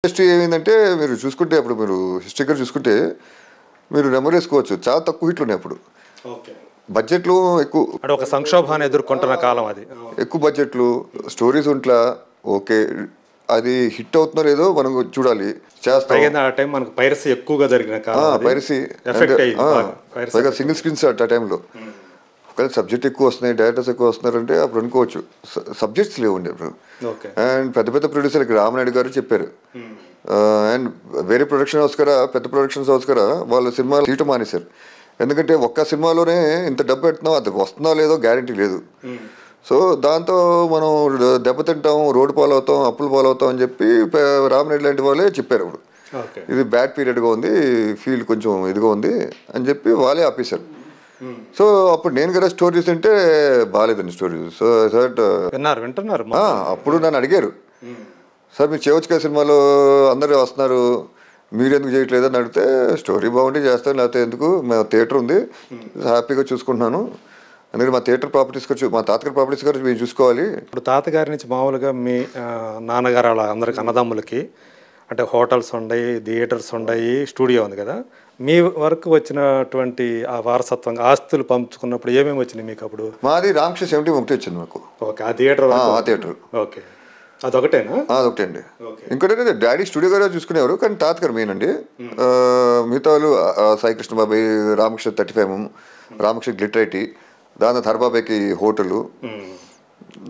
Industry ఏమైందంటే మీరు చూసుకుంటే అప్పుడు మీరు హిస్టరీ చూసుకుంటే మీరు నెంబర్ వేసుకోవచ్చు. చాలా తక్కువ హిట్లు ఉన్నాయి అప్పుడు. బడ్జెట్లు ఎక్కువ, అంటే ఒక సంక్షోభాన్ని ఎదుర్కొంటున్న కాలం అది. ఎక్కువ బడ్జెట్లు, స్టోరీస్ ఉంట్లా. ఓకే, అది హిట్ అవుతుందో లేదో మనం చూడాలి, చేస్తాం. ఆ టైం మనకు పైరసీ ఎక్కువగా జరిగిన కాలం, పైరసీ పైగా సింగిల్ స్క్రీన్స్ ఆ టైంలో. ఒకవేళ సబ్జెక్ట్ ఎక్కువ వస్తున్నాయి, డైరెక్టర్స్ ఎక్కువ వస్తున్నారంటే అప్పుడు అనుకోవచ్చు. సబ్జెక్ట్స్ లేవుండే అప్పుడు. అండ్ పెద్ద పెద్ద ప్రొడ్యూసర్కి రామనాయుడు గారు చెప్పారు. అండ్ వేరే ప్రొడక్షన్ హౌస్ కదా, పెద్ద ప్రొడక్షన్స్ హౌస్ కదా, వాళ్ళు సినిమాలు తీయటం మానేశారు. ఎందుకంటే ఒక్క సినిమాలోనే ఇంత డబ్బు పెడుతున్నాం, అది వస్తుందో లేదో గ్యారంటీ లేదు. సో దాంతో మనం దెబ్బతింటాం, రోడ్డు పాలవుతాం, అప్పులు పాలవుతాం అని చెప్పి రామనాయుడు లాంటి వాళ్ళే చెప్పారు. అప్పుడు ఇది బ్యాడ్ పీరియడ్గా ఉంది, ఫీల్డ్ కొంచెం ఇదిగా ఉంది అని చెప్పి వాళ్ళే ఆపేశారు. సో అప్పుడు నేను కదా స్టోరీస్ అంటే బాగాలేదండి స్టోరీస్. సో వింటున్నారు. అప్పుడు నన్ను అడిగారు, సార్ మీరు చేయవచ్చు కదా సినిమాలో, అందరూ వస్తున్నారు, మీరు ఎందుకు చేయట్లేదు అని అడిగితే, స్టోరీ బాగుంటే చేస్తాను, లేకపోతే ఎందుకు, మా థియేటర్ ఉంది, హ్యాపీగా చూసుకుంటున్నాను, అందుకని మా థియేటర్ ప్రాపర్టీస్ గురించి, మా తాతగారి ప్రాపర్టీస్ గురించి మీరు చూసుకోవాలి. ఇప్పుడు తాతగారి నుంచి మామూలుగా మీ నాన్నగారు అలా అందరికి అన్నదమ్ములకి అంటే హోటల్స్ ఉన్నాయి, థియేటర్స్ ఉన్నాయి, స్టూడియో ఉంది కదా, మీ వరకు వచ్చినటువంటి ఆ వారసత్వంగా ఆస్తులు పంచుకున్నప్పుడు ఏమేమి వచ్చినాయి మీకు అప్పుడు? మాది రామకృష్ణ 71 వచ్చింది మాకు. ఓకే, ఆ థియేటర్. ఆ థియేటర్ ఓకే, అదొకటేనా? అదొకటే అండి. ఇంకోటి డాడీ స్టూడియో గారు చూసుకునేవారు, కానీ తాతగారు మెయిన్ అండి. మిగతా వాళ్ళు సాయికృష్ణ బాబాయ్, రామకృష్ణ 35, రామకృష్ణ గ్లిటర్ ఐటీ, దాని తర్వాత హరబాబాయ్కి హోటలు,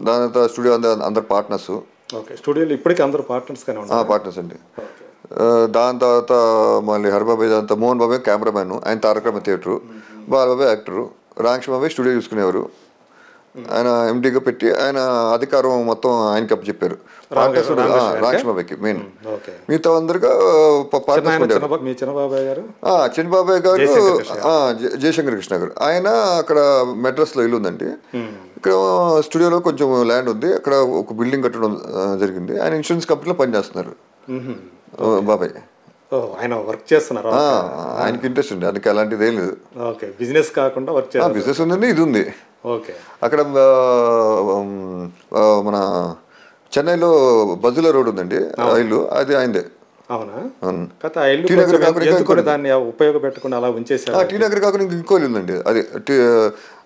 దాని తర్వాత స్టూడియో అందరు పార్ట్నర్స్. ఓకే, స్టూడియోలో ఇప్పటికీ అందరూ పార్ట్నర్స్ పార్ట్నర్స్ అండి. దాని తర్వాత మళ్ళీ హరబాబాయ్, దాంతో మోహన్ బాబాయ్ కెమెరామ్యాన్, ఆయన తారకరామ థియేటరు, బాలబాబాయ్ యాక్టరు, రామకృష్ణ బాబాయ్ స్టూడియో చూసుకునేవారు. ఆయన ఎండీగా పెట్టి ఆయన అధికారం మొత్తం ఆయనకి అప్పు చెప్పారు. రామకృష్ణ బాబాయ్కి మెయిన్, మిగతా అందరుగా చిన్నబాబాయ్ గారు, చిన్నబాబాయ్ గారు జయశంకర్ కృష్ణ గారు. ఆయన అక్కడ మెడ్రాస్లో ఇల్లు ఉందండి. ఇక్కడ స్టూడియోలో కొంచెం ల్యాండ్ ఉంది, అక్కడ ఒక బిల్డింగ్ కట్టడం జరిగింది. ఆయన ఇన్సూరెన్స్ కంపెనీలో పనిచేస్తున్నారు బాబాయ్. ఆయన వర్క్ చేస్తున్నారు, ఆయనకి ఇంట్రెస్ట్ ఉంది, అందుకే అలాంటిది ఏం లేదు. బిజినెస్ కాకుండా వర్క్ బిజినెస్ ఉందండి, ఇది ఉంది. అక్కడ మన చెన్నైలో బజులా రోడ్ ఉందండి, ఇల్లు అది ఆయనదే. టీ నగర్ కాకుండా ఇంకో ఇల్లు ఉందండి, అది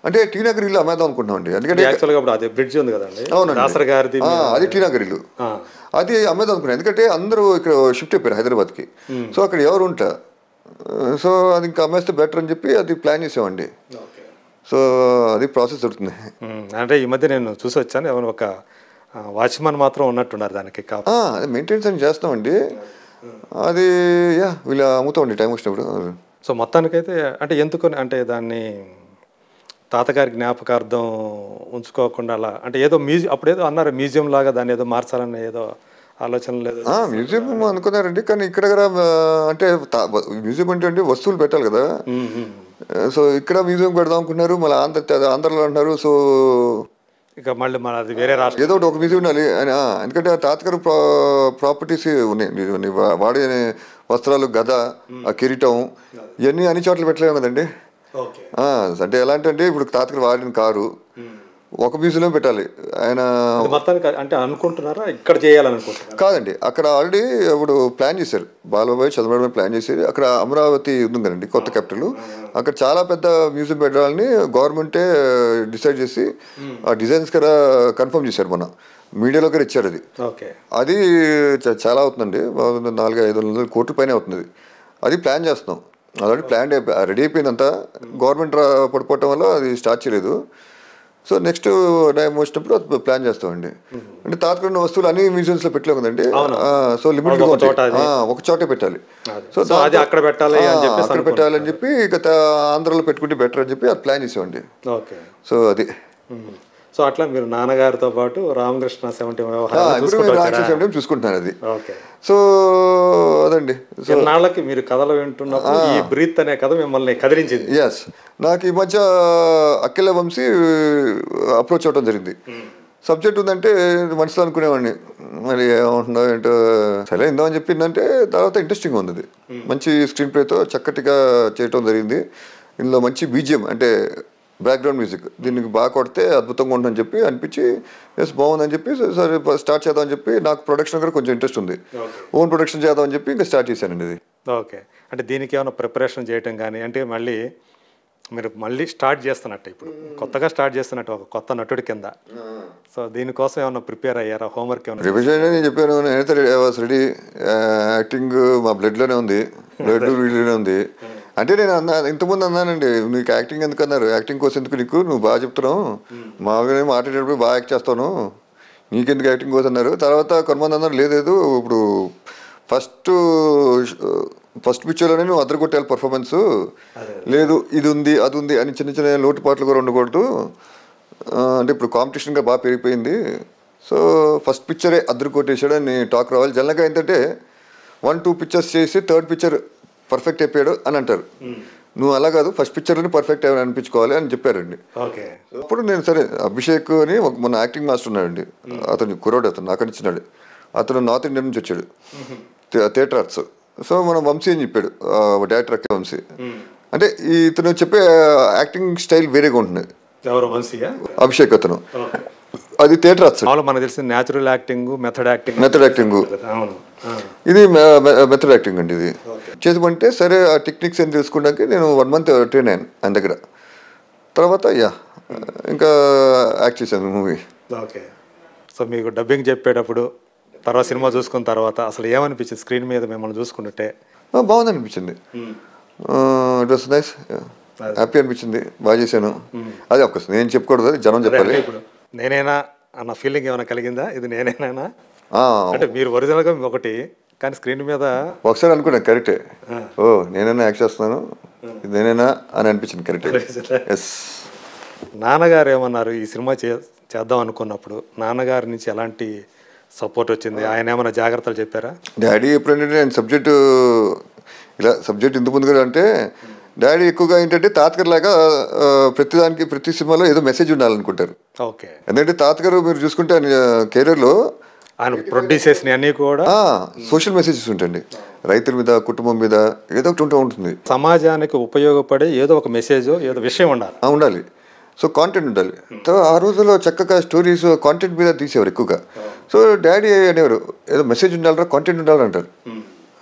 అంటే టీ నగర్ ఇల్లు అమ్మేద్దాం అనుకుంటున్నాం అండి. ఎందుకంటే బ్రిడ్జ్ ఉంది కదండి, అది టీ నగర్ ఇల్లు, అది అమ్మేద్దాం అనుకున్నాను. ఎందుకంటే అందరూ ఇక్కడ షిఫ్ట్ అయిపోయారు హైదరాబాద్కి. సో అక్కడ ఎవరు ఉంటా, సో అది ఇంకా అమ్మేస్తే బెటర్ అని చెప్పి అది ప్లాన్ చేసామండి. సో అది ప్రాసెస్ జరుగుతుంది. అంటే ఈ మధ్య నేను చూసి వచ్చాను, ఎవరు ఒక వాచ్మెన్ మాత్రం ఉన్నట్టున్నారు దానికి. అది మెయింటెనెన్స్ అని చేస్తామండి, అది వీళ్ళు అమ్ముతామండి టైం వచ్చినప్పుడు. సో మొత్తానికైతే అంటే ఎందుకని అంటే దాన్ని తాతగారి జ్ఞాపకార్థం ఉంచుకోకుండా అలా అంటే ఏదో అప్పుడు ఏదో అన్నారు మ్యూజియం లాగా దాన్ని ఏదో మార్చాలని ఏదో ఆలోచన లేదు. మ్యూజియం అనుకున్నారండి, కానీ ఇక్కడ అంటే మ్యూజియం అంటే వస్తువులు పెట్టాలి కదా. సో ఇక్కడ మ్యూజియం పెడదాం అనుకున్నారు, మళ్ళీ ఆంధ్రలో అంటున్నారు. సో ఇక మళ్ళీ మన అది వేరే రాష్ట్రం, ఏదో ఒక మ్యూజియం ఉండాలి. ఎందుకంటే తాతగారు ప్రాపర్టీస్ ఉన్నాయి, వాడే వస్త్రాలు, గద, కిరీటం, ఇవన్నీ అన్ని చోట్ల పెట్టలేము కదండి. అంటే ఎలాంటి అంటే ఇప్పుడు తాతగారు వాడిన కారు ఒక మ్యూజియంలో పెట్టాలి. ఆయన మొత్తానికి అంటే అనుకుంటున్నారా ఇక్కడ చేయాలనుకుంటున్నారు? కాదండి, అక్కడ ఆల్రెడీ ఇప్పుడు ప్లాన్ చేశారు, బాలబాబాయ్ చంద్రబాబు ప్లాన్ చేశారు. అక్కడ అమరావతి ఉంది కదండి, కొత్త క్యాపిటల్, అక్కడ చాలా పెద్ద మ్యూజియం పెట్టాలని గవర్నమెంటే డిసైడ్ చేసి ఆ డిజైన్స్ కదా కన్ఫర్మ్ చేశారు. మొన్న మీడియాలో కూడా ఇచ్చారు. అది చాలా అవుతుందండి, 400-500 కోట్ల పైన అవుతుంది. అది ప్లాన్ చేస్తున్నాం, ఆల్రెడీ ప్లాన్ రెడీ అయిపోయిందంతా. గవర్నమెంట్ పడిపోవటం వల్ల అది స్టార్ట్ చేయలేదు. సో నెక్స్ట్ టైం వచ్చినప్పుడు అది ప్లాన్ చేస్తామండి. అంటే తాతగారి వస్తువులు అన్ని మ్యూజియంస్ లో పెట్టలేము కదండి. సో లిమిట్ ఒక చోటే పెట్టాలి. సో అక్కడ పెట్టాలని చెప్పి ఇక ఆంధ్రలో పెట్టుకుంటే బెటర్ అని చెప్పి అది ప్లాన్ చేసామండి. సో అది సో అట్లా మీరు నాన్నగారితో పాటు రామకృష్ణ 70 చూసుకుంటున్నాను అది. సో అదండి, నాళ్ళకి మీరు కథలు వింటున్నప్పుడు ఈ బ్రీత్ అనే కథ మిమ్మల్ని కదిలించింది. ఎస్, నాకు ఈ మధ్య అఖిల వంశీ అప్రోచ్ అవడం జరిగింది. సబ్జెక్ట్ ఉందంటే మనసులో అనుకునేవాడిని, మరి ఏమంటుందో ఏంటో సరే ఇందామని చెప్పిందంటే తర్వాత ఇంట్రెస్టింగ్ ఉంది. మంచి స్క్రీన్ ప్లేతో చక్కటిగా చేయటం జరిగింది. ఇందులో మంచి బీజిఎం అంటే బ్యాక్గ్రౌండ్ మ్యూజిక్ దీనికి బాగా కొడితే అద్భుతంగా ఉంటుందని చెప్పి అనిపించి ఎస్ బాగుందని చెప్పి సరే స్టార్ట్ చేద్దామని చెప్పి నాకు ప్రొడక్షన్ కూడా కొంచెం ఇంట్రెస్ట్ ఉంది, ఓన్ ప్రొడక్షన్ చేద్దామని చెప్పి ఇంకా స్టార్ట్ చేశానండి ఇది. ఓకే, అంటే దీనికి ఏమైనా ప్రిపరేషన్ చేయటం కానీ, అంటే మళ్ళీ మీరు మళ్ళీ స్టార్ట్ చేస్తున్నట్టు, ఇప్పుడు కొత్తగా స్టార్ట్ చేస్తున్నట్టు ఒక కొత్త నటుడి కింద. సో దీనికోసం ఏమైనా ప్రిపేర్ అయ్యారా, హోంవర్క్ ఏమైనా? ప్రిపరేషన్ నేను చెప్పాను, నేనైతే రెడీ. యాక్టింగ్ మా బ్లడ్లోనే ఉంది, బ్లడ్ వీడియోనే ఉంది. అంటే నేను ఇంతకుముందు అన్నానండి, నీకు యాక్టింగ్ ఎందుకు అన్నారు, యాక్టింగ్ కోసం ఎందుకు నీకు, నువ్వు బాగా చెప్తున్నావు, మామూలుగా మాట్లాడేటప్పుడు బాగా యాక్ట్ చేస్తాను, నీకెందుకు యాక్టింగ్ కోసం అన్నారు. తర్వాత కొంతమంది అన్నారు లేదు ఇప్పుడు ఫస్ట్ పిక్చర్లోనే నువ్వు అద్దరు కొట్టాలి పర్ఫార్మెన్స్, లేదు ఇది ఉంది అది ఉంది అని చిన్న చిన్న లోటుపాట్లు కూడా ఉండకూడదు, అంటే ఇప్పుడు కాంపిటీషన్గా బాగా పెరిగిపోయింది, సో ఫస్ట్ పిక్చరే అద్దరు కొట్టేసాడు అని టాక్ రావాలి. జనరల్గా ఏంటంటే 1-2 పిక్చర్స్ చేసి థర్డ్ పిక్చర్ పర్ఫెక్ట్ అయిపోయాడు అని అంటారు. నువ్వు అలా కాదు, ఫస్ట్ పిక్చర్లోనే పర్ఫెక్ట్ అనిపించుకోవాలి అని చెప్పారండి. అప్పుడు నేను సరే అభిషేక్ అని మన యాక్టింగ్ మాస్టర్ ఉన్నాడండి, అతను కుర్రాడు, అతను నాకు ఇచ్చినాడు, అతను నార్త్ ఇండియా నుంచి వచ్చాడు, థియేటర్ ఆర్ట్స్. సో మనం వంశీ అని చెప్పాడు, డైరెక్టర్ అక్కే వంశీ. అంటే ఇతను చెప్పే యాక్టింగ్ స్టైల్ వేరేగా ఉంటుంది. అభిషేక్ అతను, అది థియేటర్ ఆర్ట్స్. మనకు తెలిసిన న్యాచురల్ యాక్టింగ్, మెథడ్ యాక్టింగ్, ఇది మెథడ్ యాక్టింగ్ అండి. ఇది చేసామంటే సరే ఆ టెక్నిక్స్ అని తెలుసుకోవడానికి నేను 1 month ట్రైన్ అయ్యాను ఆయన దగ్గర. తర్వాత ఇంకా యాక్ట్ చేశాను మూవీ. ఓకే, సో మీకు డబ్బింగ్ చెప్పేటప్పుడు తర్వాత సినిమా చూసుకున్న తర్వాత అసలు ఏమనిపించింది, స్క్రీన్ మీద మిమ్మల్ని చూసుకుంటే? బాగుంది అనిపించింది, ఇట్ వాస్ నైస్, హ్యాపీ అనిపించింది, బాగా చేశాను. అది ఒక్కసారి నేను చెప్పకూడదు, జనం చెప్పాలి. ఇప్పుడు నేనేనా అన్న ఫీలింగ్ ఏమైనా కలిగిందా, ఇది నేనేనా అంటే మీరు ఒరిజినల్గా ఒకటి కానీ స్క్రీన్ మీద ఒకసారి అనుకున్నాను కరెక్టే, ఓ నేనైనా యాక్ట్ చేస్తున్నాను, ఇది నేనైనా అని అనిపించింది కరెక్టే. ఎస్. నాన్నగారు ఏమన్నారు ఈ సినిమా చేద్దాం అనుకున్నప్పుడు? నాన్నగారి నుంచి ఎలాంటి సపోర్ట్ వచ్చింది, ఆయన ఏమైనా జాగ్రత్తలు చెప్పారా? డాడీ ఎప్పుడంటే నేను సబ్జెక్టు ఇలా సబ్జెక్ట్ ఇంత ముందుగా అంటే డాడీ ఎక్కువగా ఏంటంటే తాతగారు లాగా ప్రతిదానికి ప్రతి సినిమాలో ఏదో మెసేజ్ ఉండాలనుకుంటారు. ఓకే, ఎందుకంటే తాతగారు మీరు చూసుకుంటే కెరీర్లో ఆయన ప్రొడ్యూస్ చేసిన అన్నీ కూడా సోషల్ మెసేజెస్ ఉంటాయండి, రైతుల మీద, కుటుంబం మీద ఏదో ఒకటి ఉంటుంది, సమాజానికి ఉపయోగపడే ఏదో ఒక మెసేజ్, ఏదో విషయం ఉండాలి. సో కాంటెంట్ ఉండాలి. ఆ రోజుల్లో చక్కగా స్టోరీస్ కాంటెంట్ మీద తీసేవారు ఎక్కువగా. సో డాడీ అనేవారు ఏదో మెసేజ్ ఉండాలరా, కాంటెంట్ ఉండాలంటారు.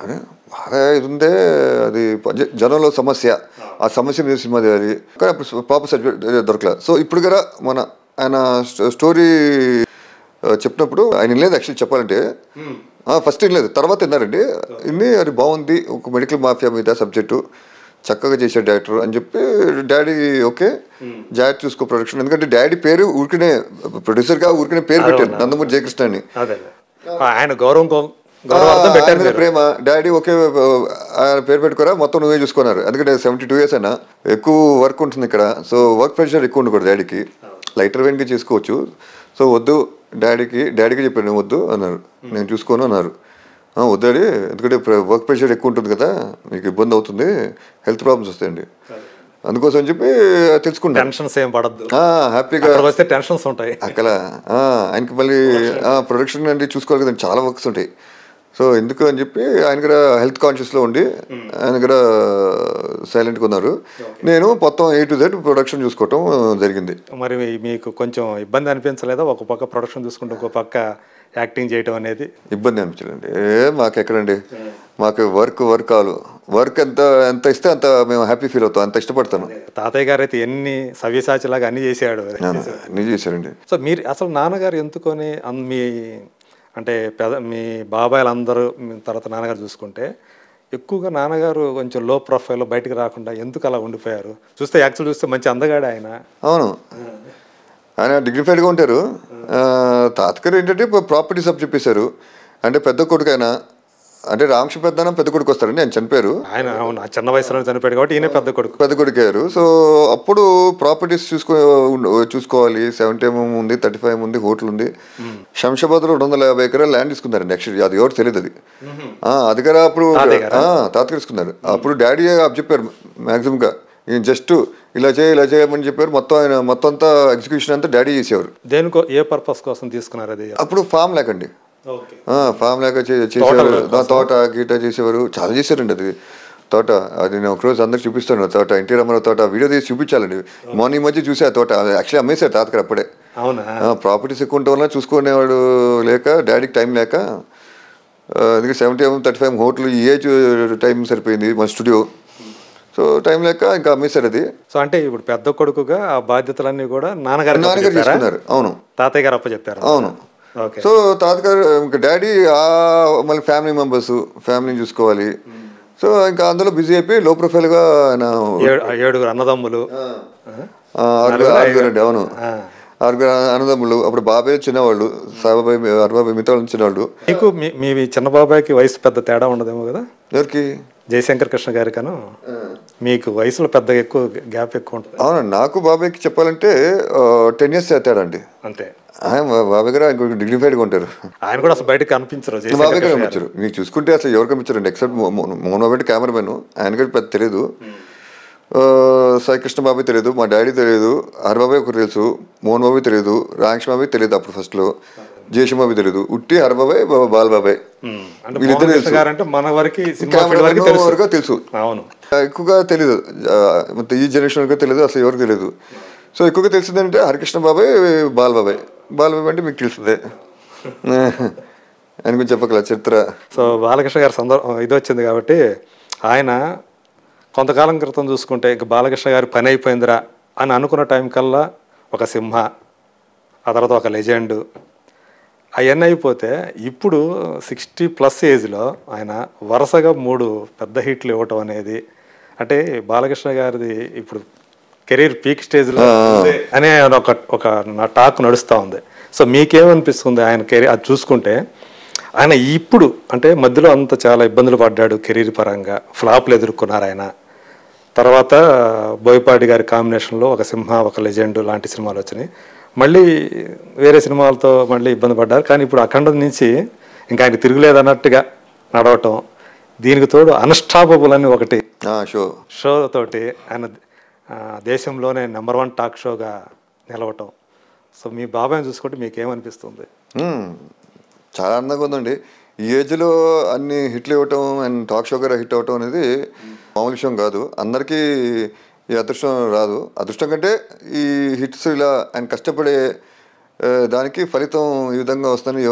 అదే బాగా ఇది ఉందే, అది జనంలో సమస్య, ఆ సమస్య మీద సినిమా తీయాలి, కానీ అప్పుడు పాప సర్టిఫికేట్ దొరకలేదు. సో ఇప్పుడు కూడా ఆయన స్టోరీ చెప్పినప్పుడు ఆయన లేదు యాక్చువల్లీ చెప్పాలంటే, ఫస్ట్ వినలేదు, తర్వాత విన్నారండి. అది బాగుంది, ఒక మెడికల్ మాఫియా మీద సబ్జెక్టు చక్కగా చేశాడు డైరెక్టర్ అని చెప్పి డాడీ ఓకే జాగ్రత్త చూసుకో ప్రొడక్షన్. ఎందుకంటే డాడీ పేరు ఊరికనే ప్రొడ్యూసర్గా ఊరికనే పేరు పెట్టారు, నందమూరి జయకృష్ణ అని. ఆయన గౌరవం ప్రేమ డాడీ ఓకే ఆయన పేరు పెట్టుకోరా, మొత్తం నువ్వే చూసుకున్నారు. ఎందుకంటే 72 years అయినా ఎక్కువ వర్క్ ఉంటుంది ఇక్కడ, సో వర్క్ ప్రెషర్ ఎక్కువ ఉండకూడదు డాడీకి, లైటర్ వెయిన్గా చేసుకోవచ్చు. సో వద్దు డాడీకి చెప్పాను, నేను వద్దు అన్నారు, నేను చూసుకోను అన్నారు. వద్దాడి, ఎందుకంటే వర్క్ ప్రెషర్ ఎక్కువ ఉంటుంది కదా, మీకు ఇబ్బంది అవుతుంది, హెల్త్ ప్రాబ్లమ్స్ వస్తాయండి, అందుకోసం అని చెప్పి తెలుసుకుంటాను. టెన్షన్స్ ఏం పడద్దు, హ్యాపీగా వస్తే టెన్షన్స్ ఉంటాయి అక్కడ. ఆయనకి మళ్ళీ ప్రొడక్షన్ అంటే చూసుకోవాలి కదండి, చాలా వర్క్స్ ఉంటాయి. సో ఎందుకు అని చెప్పి ఆయన కూడా హెల్త్ కాన్షియస్లో ఉండి ఆయన కూడా సైలెంట్గా ఉన్నారు. నేను మొత్తం A to Z ప్రొడక్షన్ చూసుకోవటం జరిగింది. మరి మీకు కొంచెం ఇబ్బంది అనిపించలేదా, ఒక పక్క ప్రొడక్షన్ చూసుకుంటే ఒక పక్క యాక్టింగ్ చేయటం అనేది? ఇబ్బంది అనిపించలేండి, మాకు ఎక్కడండి, మాకు వర్క్ కావాలి, వర్క్ ఎంత ఇస్తే అంత మేము హ్యాపీ ఫీల్ అవుతాం, అంత ఇష్టపడతాను. తాతయ్య గారు అయితే ఎన్ని సవ్యసాచిలాగా అన్ని చేశాడు, అన్ని చేశారండి. సో మీరు అసలు నాన్నగారు ఎందుకొని మీ అంటే మీ బాబాయిలందరూ తర్వాత నాన్నగారు చూసుకుంటే ఎక్కువగా నాన్నగారు కొంచెం లో ప్రొఫైల్లో బయటకు రాకుండా ఎందుకు అలా ఉండిపోయారు? చూస్తే మంచి అందగాడు ఆయన. అవును, ఆయన డిగ్నిఫైడ్గా ఉంటారు. తాతగారు ఏంటంటే ప్రాపర్టీ సబ్ చెప్పేశారు, అంటే పెద్ద కొడుకు ఆయన, అంటే రామకృష్ణ పెద్ద కొడుకు వస్తారండి, ఆయన చనిపోయారు. ఆయన చిన్న వయసులో చనిపోయాడు కాబట్టి ఈయన పెద్ద కొడుకు అయ్యారు. సో అప్పుడు ప్రాపర్టీస్ చూసుకోవాలి, 70 ఉంది, 35 ఉంది, హోటల్ ఉంది. శంషాబాద్లో 250 ఎకరాలు ల్యాండ్ తీసుకున్నారండి. యాక్చువల్లీ అది ఎవరు తెలియదు, అది కదా అప్పుడు తాతగారు తీసుకున్నారు. అప్పుడు డాడీ చెప్పారు మ్యాక్సిమంగా జస్ట్ ఇలా చేయమని చెప్పారు. మొత్తం అంతా ఎగ్జిక్యూషన్ అంతా డాడీ చేసేవారు. దేనికో ఏ పర్పస్ కోసం తీసుకున్నారు అది? అప్పుడు ఫామ్ లేకండి, ఫామ్ లేక చేసేవారు, తోట గీట చేసేవారు, చాలా చేశారండి. అది తోట అది నేను ఒకరోజు అందరికి చూపిస్తాను తోట, ఎన్టీ రామారావు తోట వీడియో తీసి చూపించాలండి. మార్నింగ్ మధ్య చూసే ఆ తోట యాక్చువల్లీ అమ్మేశారు తాతగారు అప్పుడే. అవునా? ప్రాపర్టీస్ ఎక్కువ ఉండటం వల్ల చూసుకునేవాడు లేక, డాడీకి టైం లేక, అందుకే 70-35 హోటల్ ఈ ఏజ్ టైం సరిపోయింది మన స్టూడియో. సో టైం లేక ఇంకా అమ్మేశారు అది. సో అంటే ఇప్పుడు పెద్ద కొడుకుగా ఆ బాధ్యతలన్నీ కూడా నాన్నగారు తీసుకున్నారు. అవును, తాతయ్య గారు అప్పచెప్పారు. అవును. సో తాతగారు ఇంకా డాడీ మళ్ళీ ఫ్యామిలీ మెంబర్స్, ఫ్యామిలీని చూసుకోవాలి. సో ఇంకా అందులో బిజీ అయిపోయి లో ప్రొఫైల్గా ఆయన 7 అన్నదమ్ములు, 6 అండి. అవును, 6 అన్నదమ్ములు. అప్పుడు బాబాయ్ చిన్నవాళ్ళు, సాబాబాయ్, అరబాబాయ్ మిగతా వాళ్ళు చిన్నవాళ్ళు. మీకు మీ చిన్న బాబాయ్కి వయసు పెద్ద తేడా ఉండదేమో కదా? ఎవరికి? జయశంకర్ కృష్ణ గారికను మీకు వయసులో పెద్దగా ఎక్కువ గ్యాప్ ఎక్కువ ఉంటుంది. అవునండి, నాకు బాబాయ్కి చెప్పాలంటే 10 years తేడా అండి అంతే. బాబాయ్ గారు ఆయన డిగ్నిఫైడ్గా ఉంటారు. ఆయన కూడా అసలు బయటకు కనిపించరు. బాబాయ్ గారు కనిపించరు. మీకు చూసుకుంటే అసలు ఎవరు కనిపించారండి ఎక్సెప్ట్ మోహన్ బాబాయ్ కెమెరామెన్. ఆయన కూడా పెద్ద తెలియదు. సాయికృష్ణ బాబాయ్ తెలియదు, మా డాడీ తెలియదు, హరిబాబాయ్ ఒకరు తెలుసు, మోహన్ బాబాయ్ తెలియదు, రాంక్ష బాబాయ్ తెలియదు అప్పుడు ఫస్ట్లో, జయశం బాబాయ్ తెలియదు, ఉట్టి హరిబాబాయ్, బాలబాబాయ్ వీళ్ళిద్దరు తెలుసు. తెలుసు, ఎక్కువగా తెలీదు ఈ జనరేషన్ వరకు తెలియదు, అసలు ఎవరికి తెలియదు. సో ఎక్కువగా తెలిసిందంటే హరికృష్ణ బాబాయ్, బాలబాబాయ్. బాలబాబాయ్ అంటే మీకు తెలుస్తుంది, ఆయన గురించి చెప్పగల చరిత్ర. సో బాలకృష్ణ గారి ఇది వచ్చింది కాబట్టి ఆయన కొంతకాలం క్రితం చూసుకుంటే ఇంక బాలకృష్ణ గారి పని అయిపోయిందిరా అని అనుకున్న టైం కల్లా ఒక సింహ, ఆ తర్వాత ఒక లెజెండ్, అవన్నీ అయిపోతే ఇప్పుడు 60+ ఏజ్లో ఆయన వరుసగా 3 పెద్ద హిట్లు ఇవ్వటం అనేది, అంటే బాలకృష్ణ గారిది ఇప్పుడు కెరీర్ పీక్ స్టేజ్లో అనే ఒక టాక్ నడుస్తూ ఉంది. సో మీకేమనిపిస్తుంది ఆయన కెరీర్ అది చూసుకుంటే? ఆయన ఇప్పుడు అంటే మధ్యలో అంత చాలా ఇబ్బందులు పడ్డాడు కెరీర్ పరంగా, ఫ్లాప్లు ఎదుర్కొన్నారు ఆయన. తర్వాత బోయపాటి గారి కాంబినేషన్లో ఒక సింహ, ఒక లెజెండ్ లాంటి సినిమాలు వచ్చినాయి. మళ్ళీ వేరే సినిమాలతో మళ్ళీ ఇబ్బంది పడ్డారు. కానీ ఇప్పుడు అఖండం నుంచి ఇంకా ఆయన తిరుగులేదన్నట్టుగా నడవటం, దీనికి తోడు అన్స్టాపబుల్ అని ఒకటి షో తోటి ఆయన దేశంలోనే నెంబర్ 1 టాక్ షోగా నిలవటం. సో మీ బాబాయ్ని చూసుకుంటే మీకు ఏమనిపిస్తుంది? చాలా అందంగా ఉందండి. ఈ ఏజ్లో అన్ని హిట్లు ఇవ్వటం అండ్ టాక్ షో గారు హిట్ అవ్వటం అనేది మామూలు విషయం కాదు. అందరికీ ఈ అదృష్టం రాదు. అదృష్టం కంటే ఈ హిట్స్ ఇలా ఆయన కష్టపడే దానికి ఫలితం ఈ విధంగా వస్తుందని